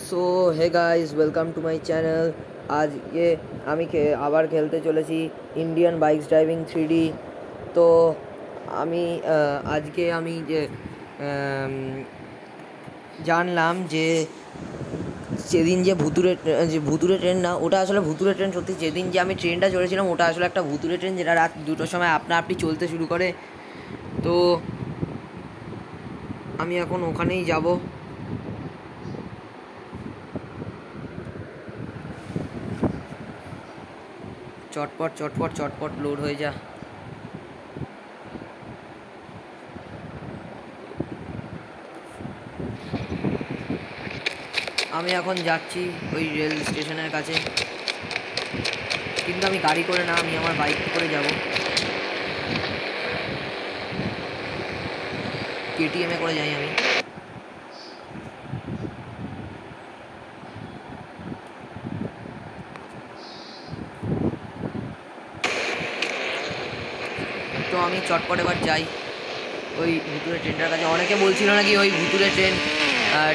So hey guys, welcome to my channel. আজকে আমি আবার খেলতে চলেছি ইন্ডিয়ান বাইকস ড্রাইভিং 3D। তো আমি আজকে আমি যে জানলাম যে সেদিন যে ভুতুরে ট্রেন না, ওটা আসলে ভুতুরে ট্রেন সত্যি। যেদিন যে আমি ট্রেনটা চড়েছিলাম ওটা আসলে একটা ভুতুরে ট্রেন, যেটা রাত 2টোর সময় আপনা আপনি চলতে শুরু করে। তো আমি এখন ওখানেই যাব। চটপট চটপট চটপট লোড হয়ে যা। আমি এখন যাচ্ছি ওই রেল স্টেশনের কাছে, কিন্তু আমি গাড়ি করে না, আমি আমার বাইক করে যাব। কেটিএমে করে যাই আমি। তো আমি চটপট এবার যাই ওই ভুতুরে ট্রেনটার কাছে। অনেকে বলছিল নাকি ওই ভুতুরে ট্রেন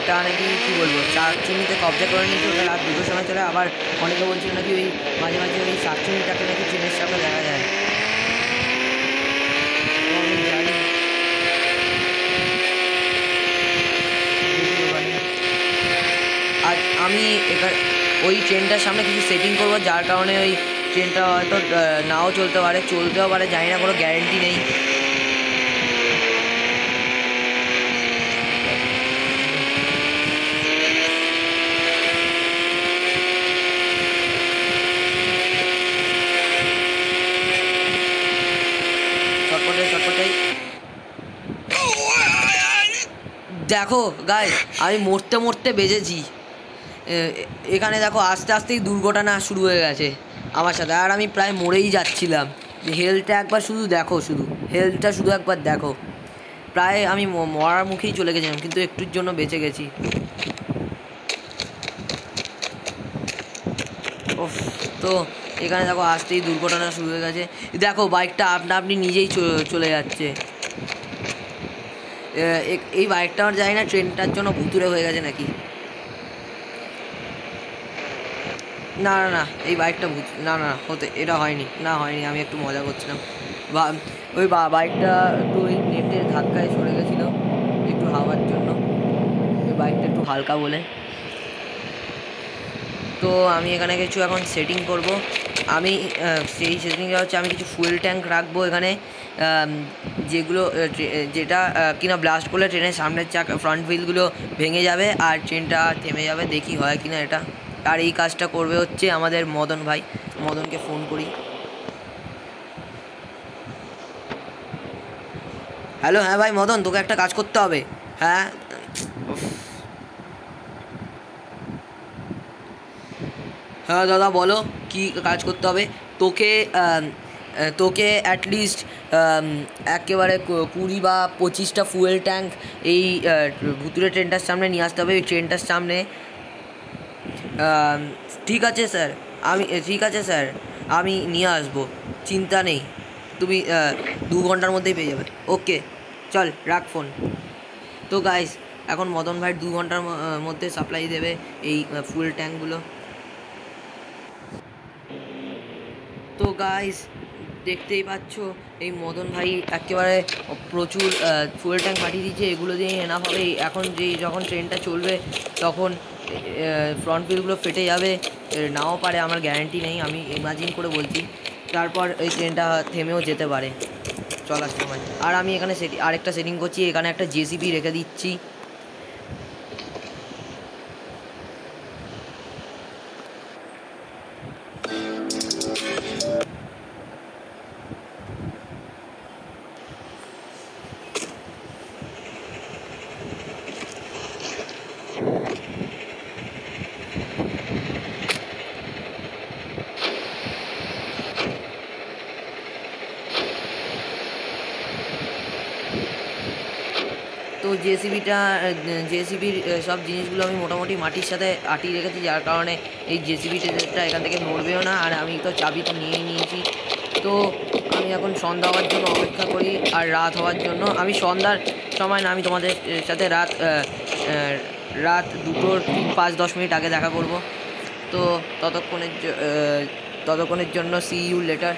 টা নাকি কী বলবো, শাকচুনিতে কবজা করে নিয়েছে, ওটা রাত 2টোর সময় চলে। আবার অনেকে বলছিল নাকি ওই মাঝে মাঝে ওই শাকচুনিটাকে নাকি ট্রেনের সামনে দেখা যায়। তো আমি যাই, আজ আমি ওই ট্রেনটার সামনে কিছু সেটিং করবো, যার কারণে ওই ট্রেনটা হয়তো নাও চলতে পারে, চলতেও পারে, জানি না, কোনো গ্যারেন্টি নেই। চটপটে চটপটে দেখো গাইস, আমি মরতে মরতে বেজেছি। এখানে দেখো আস্তে আস্তেই দুর্ঘটনা শুরু হয়ে গেছে আমার সাথে, আর আমি প্রায় মরেই যাচ্ছিলাম। হেলথটা একবার শুধু দেখো, শুধু হেলথটা শুধু একবার দেখো। প্রায় আমি মরার মুখেই চলে গেছিলাম, কিন্তু একটুর জন্য বেঁচে গেছি। ওফ, তো এখানে দেখো আসতেই দুর্ঘটনা শুরু হয়ে গেছে। দেখো বাইকটা আপনা আপনি নিজেই চলে যাচ্ছে। এই বাইকটা আমার জানি না ট্রেনটার জন্য ভুতুরে হয়ে গেছে নাকি। না না না, এই বাইকটা না না এটা হয়নি, আমি একটু মজা করছিলাম। ওই বাইকটা একটু ওই নেটের ধাক্কায় সরে গেছিলো একটু হাওয়ার জন্য, ওই বাইকটা একটু হালকা বলে। তো আমি এখানে কিছু এখন সেটিং করব। আমি সেই সেটিংটা হচ্ছে, আমি কিছু ফুয়েল ট্যাঙ্ক রাখবো এখানে, যেটা কিনা ব্লাস্ট করলে ট্রেনের সামনের ফ্রন্ট হুইলগুলো ভেঙে যাবে আর ট্রেনটা থেমে যাবে। দেখি হয় কিনা এটা। আর এই কাজটা করবে হচ্ছে আমাদের মদন ভাই। মদনকে ফোন করি। হ্যালো, হ্যাঁ ভাই মদন, তোকে একটা কাজ করতে হবে। হ্যাঁ হ্যাঁ দাদা বলো, কি কাজ করতে হবে? তোকে তোকে অ্যাটলিস্ট একেবারে 20 বা 25টা ফুয়েল ট্যাঙ্ক এই ভুতুরে ট্রেনটার সামনে নিয়ে আসতে হবে, এই ট্রেনটার সামনে। ঠিক আছে স্যার, আমি নিয়ে আসবো, চিন্তা নেই। তুমি 2 ঘন্টার মধ্যেই পেয়ে যাবে। ওকে চল, রাখ ফোন। তো গাইস, এখন মদন ভাই 2 ঘন্টার মধ্যে সাপ্লাই দেবে এই ফুয়েল ট্যাঙ্কগুলো। তো গাইস, দেখতেই পাচ্ছ এই মদন ভাই একেবারে প্রচুর ফুয়েল ট্যাঙ্ক পাঠিয়ে দিচ্ছে। এগুলো দিয়ে এনাফ হবে। এখন যখন ট্রেনটা চলবে তখন ফ্রন্ট হুইলগুলো ফেটে যাবে, নাও পারে, আমার গ্যারান্টি নেই, আমি ইমাজিন করে বলছি। তারপর এই ট্রেনটা থেমেও যেতে পারে চলার সময়। আর আমি এখানে আরেকটা সেটিং করছি, এখানে একটা জেসিবি রেখে দিচ্ছি। তো জেসিবির সব জিনিসগুলো আমি মোটামুটি মাটির সাথে আটিয়ে রেখেছি, যার কারণে এই জেসিবিটা এখান থেকে নড়বেও না। আর আমি তো চাবি তো নিয়েই নিয়েছি। তো আমি এখন সন্ধ্যা হওয়ার জন্য অপেক্ষা করি, আর রাত হওয়ার জন্য। আমি সন্ধ্যার সময় না, আমি তোমাদের সাথে রাত 2টোর 5-10 মিনিট আগে দেখা করব। তো ততক্ষণের জন্য সি ইউ লেটার।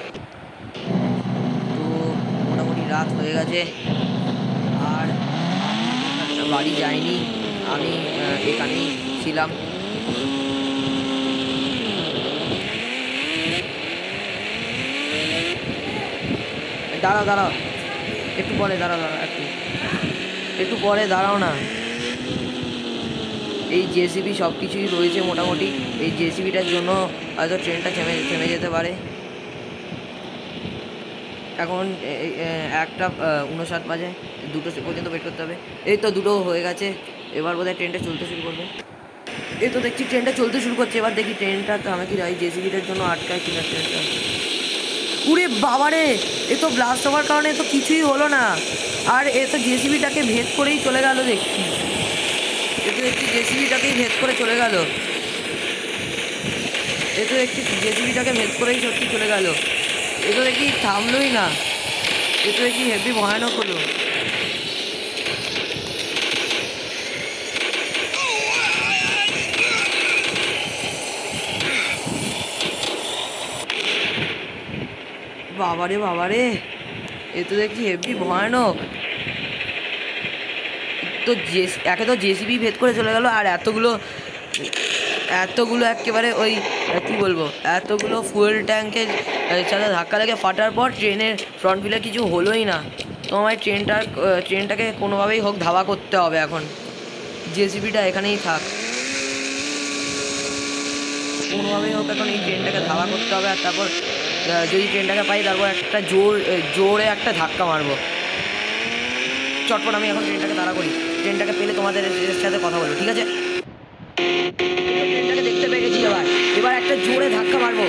তো মোটামুটি রাত হয়ে গেছে আর বাড়ি যাইনি, আমি এখানেই ছিলাম। দাঁড়াও একটু পরে দাঁড়াও একটু পরে দাঁড়াও না। এই জেসিবি সব কিছুই রয়েছে মোটামুটি, এই জেসিবিটার জন্য হয়তো ট্রেনটা থেমে যেতে পারে। এখন 1:59 বাজে, 2টো পর্যন্ত ওয়েট করতে হবে। এই তো 2টো হয়ে গেছে, এবার বোধহয় ট্রেনটা চলতে শুরু করবে। এই তো দেখছি ট্রেনটা চলতে শুরু করছে। এবার দেখি ট্রেনটা তো আমি কি যাই জেসিবিটার জন্য আটকায় কিনা ট্রেনটা। উরে বাবারে, এ তো ব্লাস্ট হওয়ার কারণে তো কিছুই হলো না, আর এ তো জেসিবিটাকে ভেদ করেই চলে গেল। দেখছি জেসিবিটাকেই ভেদ করে চলে গেল। জেসিবিটাকে ভেদ করেই সত্যি চলে গেল। এ তো দেখি থামলোই না, এ তো দেখি হেভি ভয়ানক হলো। বাবারে, এ তো দেখি হেভি ভয়ানক। তো একে তো জেসিবি ভেদ করে চলে গেল, আর এতগুলো একেবারে ওই কি বলবো, এতগুলো ফুয়েল ট্যাঙ্কের সাথে ধাক্কা লেগে ফাটার পর ট্রেনের ফ্রন্ট হুইলে কিছু হলোই না। তো আমার ট্রেনটাকে কোনোভাবেই হোক ধাওয়া করতে হবে। এখন জেসিবিটা এখানেই থাক, কোনোভাবেই হোক এখন এই ট্রেনটাকে ধাওয়া করতে হবে। আর তারপর যদি ট্রেনটাকে পাই তারপর একটা জোরে একটা ধাক্কা মারবো চটপট। আমি এখন ট্রেনটাকে তাড়া করি, ট্রেনটাকে পেলে তোমাদের সাথে কথা বলবো, ঠিক আছে? ট্রেনটাকে দেখতে পেয়ে গেছি, এবার একটা জোরে ধাক্কা মারবো।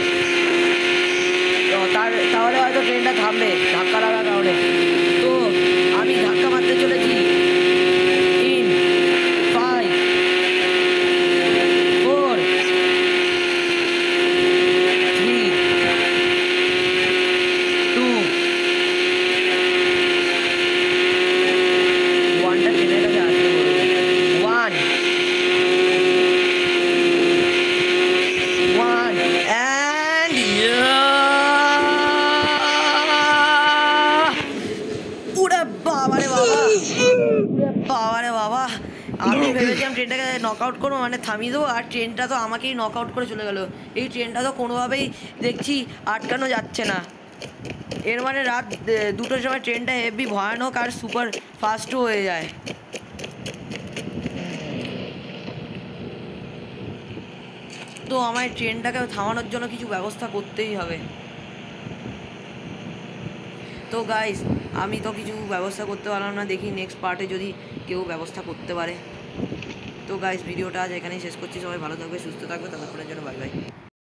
তাহলে হয়তো ট্রেনটা থামবে ধাক্কা লাগার কারণে। তো আমি ধাক্কা মারতে চলেছি। 3, 5, 4, 3, 2, 1টা ট্রেনের কাছে আসতে বলবো। 1 and বাবারে বাবা, আমি ভেবেছিলাম ট্রেনটাকে নক আউট করবো, মানে থামিয়ে দেবো, আর ট্রেনটা তো আমাকেই নক আউট করে চলে গেল। এই ট্রেনটা তো কোনোভাবেই দেখছি আটকানো যাচ্ছে না। এর মানে রাত 2টোর সময় ট্রেনটা হেভি ভয়ানক আর সুপার ফাস্টও হয়ে যায়। তো আমার ট্রেনটাকে থামানোর জন্য কিছু ব্যবস্থা করতেই হবে। তো গাইস, আমি তো কিছু ব্যবস্থা করতে পারলাম না, দেখি নেক্সট পার্টে যদি কেউ ব্যবস্থা করতে পারে। তো গাইস, ভিডিওটা আজ এখানেই শেষ করছি। সবাই ভালো থাকবে, সুস্থ থাকবে, ততক্ষণের জন্য বাই বাই।